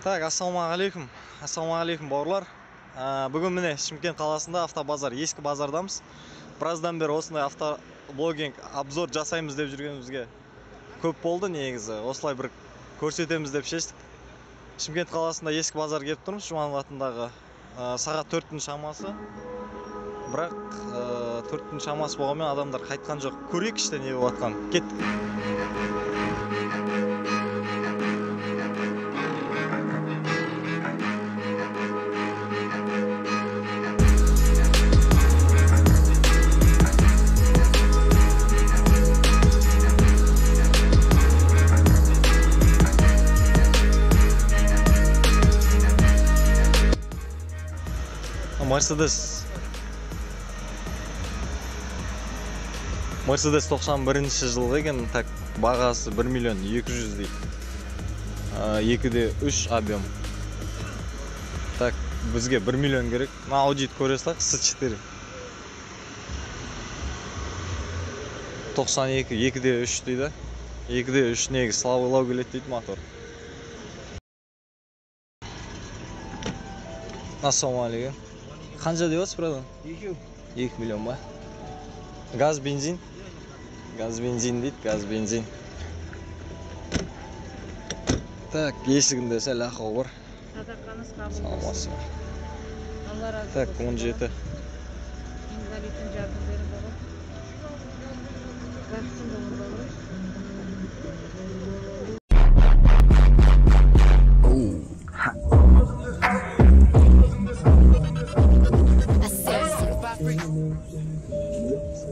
Так, ассалаумағалейкум. Ассалаумағалейкум бауырлар. Бүгін міне Шымкент қаласында автобазар, ескі базардамыз. Біраздан бері осындай автоблогинг обзор жасаймыз деп жүргенімізге көп болды негізі. Осылай бір көрсетеміз деп шештік. Шымкент қаласында ескі базар келіп тұрмыз, Жұманов атындағы. Сағат 4-тің шамасы. Бірақ 4-тің шамасы болғанмен адамдар қайтқан жоқ. Көрейік іште не болып жатқан. Кеттік. Мерседес 91 жылғы екен, так бағасы 1 миллион 200 дейді. 2/3 объем. Так, бізге 1 миллион керек. Audi көресіз, S4. 92 2/3 дейді. 2/3 неге слабылау келеді дейді мотор. Ассалаумағалейкум. Қанша деп отырсыз, братан? 2 миллион ба? Газ, бензин? Газ, бензин дейді, газ, бензин. Так, есігінде сәл ақау бар. Саламатсыз ба? Так, 17.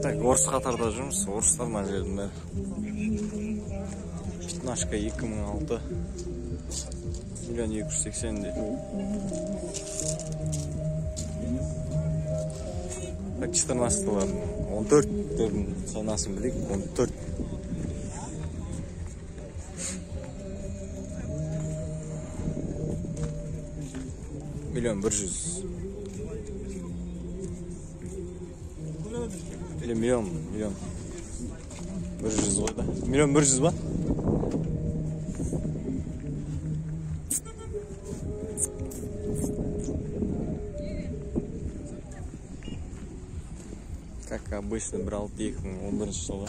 Так, орыс қатарда жүрміз, орыстар мына жердің бәрі. Пятнашка 2006 миллион 280 дейді. Так, 14-лар 14-тердің санасын білейік, 14 миллион 100 или миллион 100 ғой да. Миллион 100 ба? Как обычно брал 2011 жылы.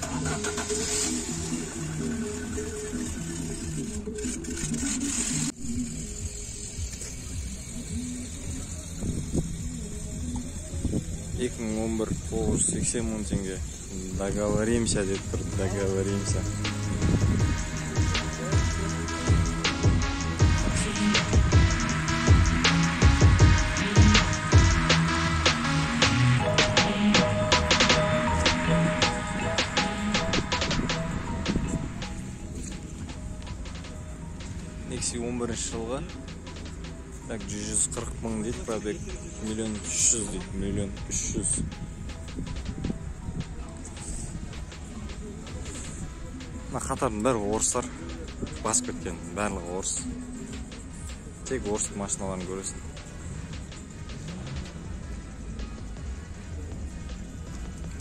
$980 мың теңге. Договоримся деп тұр, договоримся. Nexi 11 жылға. Так, 140 мың дейді, пробег миллион 300 дейді, миллион 300. Қатардың бәрі орыстар басып кеткен, барлығы орыс. Тек орыс машиналарын көресің.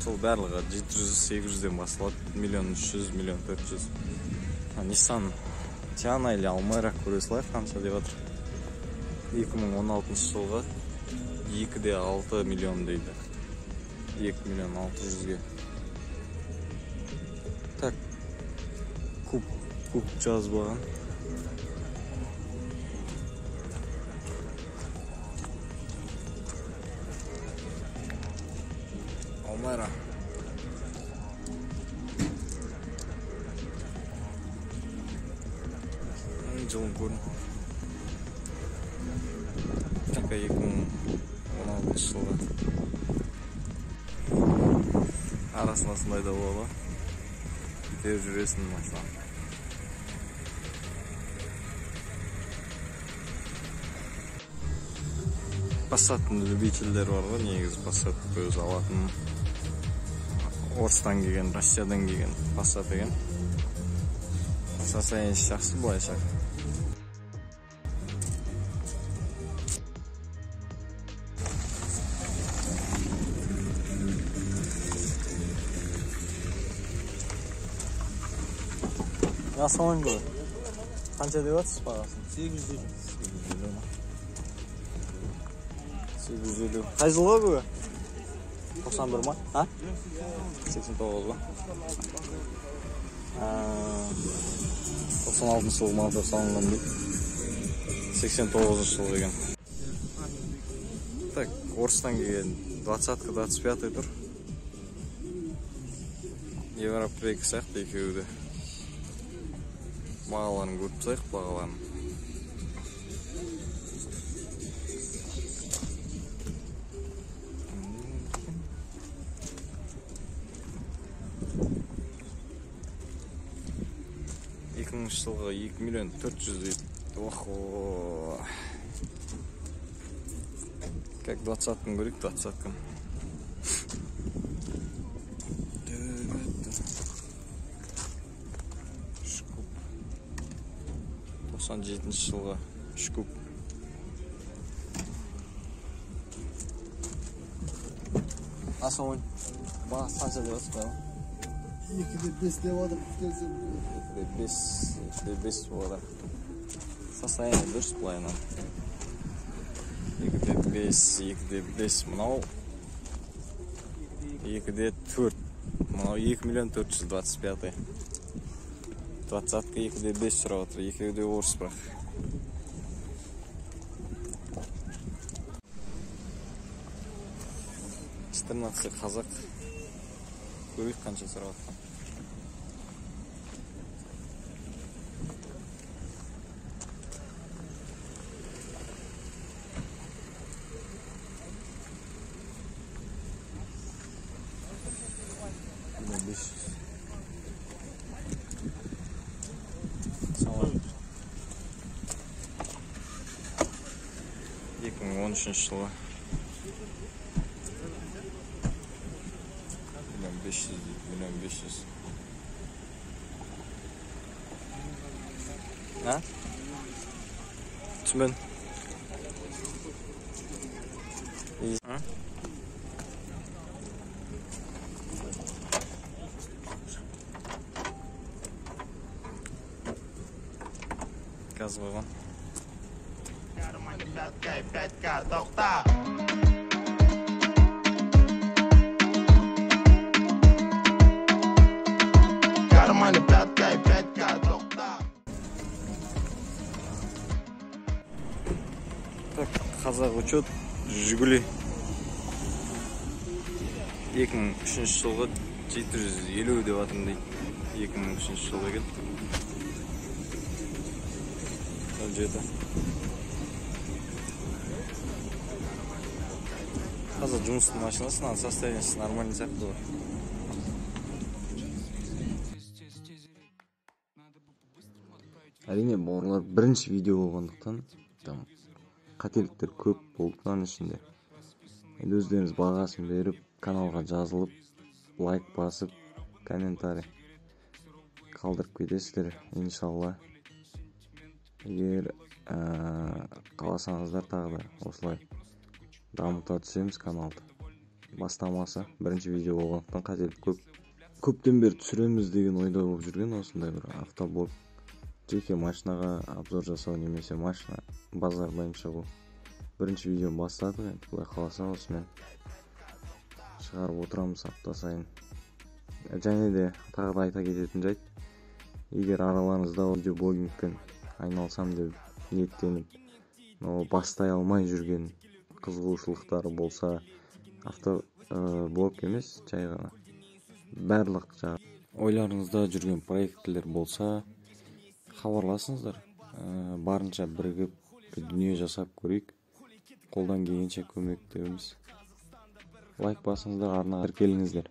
Сол барлығы 700-800-ден басылады, миллион 300, миллион 400. Nissan Tiana или Almera көресілер, қанша деп жатыр. 2016 жылға 2/6 миллион дейді. 2 миллион 600-ге. Так, куб жазбаған. Almera. Жылын көрін. Так, 2016 жылға. Арасында сындай да болады. Бітер жүресін машина. Passat'ın любительдер бар ғой, негізі Passat көз алатын. Орыстан келген, Россиядан келген Passat деген. Состояние жақсы былайша. Ассалаумағалейкум. Qancha deyapsiz бағасын? 850. 850. Qay жылғы bu? 91 ma? Ha? 89 ba? 96 жылғы мотор салынған дейді. 89 жыл деген. Так, орыстан келген 20-ка 25 тұр. Европа сияқты екеуі де. Бағаларын көріп тұрсайық, бағаларын. Жылға 2 миллион 400 дейді. Охо. Как 20-кін көрейік, 20-кін. Шкуп. 97 жылға шкуп. Аса ойын. Бағасы қанша деп отыр ба? 2'de 5 деп adam келсе. 2'de 5 болады. Состояние дұрыс былайынан. 2'de 5 мынау. 2'de 4. Мынау 2 миллион 425. 20-ка 2'de 5 сұрап отыр. Екеуі де орыс бірақ. Четырнадцатый қазақ. Көрейік қанша сұрап отыр. Екінің 13 жылы. 500 дейді, 1.500. Ha? Түсінбедім. Gaz қойған. Так, қазақ учет Жигули 2003 жылғы 750 деп атым дейді. 2003 жылғы екен. 07. Қазір жұмыстың машинасынан состояниесі нормальный сияқты ғой. Әрине бауырлар, бірінші видео болғандықтан қателіктер көп болды мынаның ішінде. Енді өздеріңіз бағасын беріп, каналға жазылып, лайк басып, комментарий қалдырып кетесіздер, иншалла. Егер қаласаңыздар тағы да осылай дамыта түсеміз каналды. Бастамасы бірінші видео болғандықтан қателік көп. Көптен бері түсіреміз деген ойда болып жүрген осындай бір автоблог. Жеке машинаға обзор жасау немесе машина базардан шығу. Бірінші видео бастадық, енді құдай қаласа осымен шығарып отырамыз апта сайын. Және де тағы да айта кететін жайт, егер араларыңызда видеоблогингпен айналсам деп ниеттеніп, бастай алмай жүрген қызығушылықтары болса, автоблог емес, жай ғана барлық ойларыңызда жүрген проектілер болса, хабарласыңыздар. Барынша бірігіп дүние жасап көрейік. Қолдан келгенше көмектесеміз. Лайк басыңыздар, арнаға тіркеліңіздер.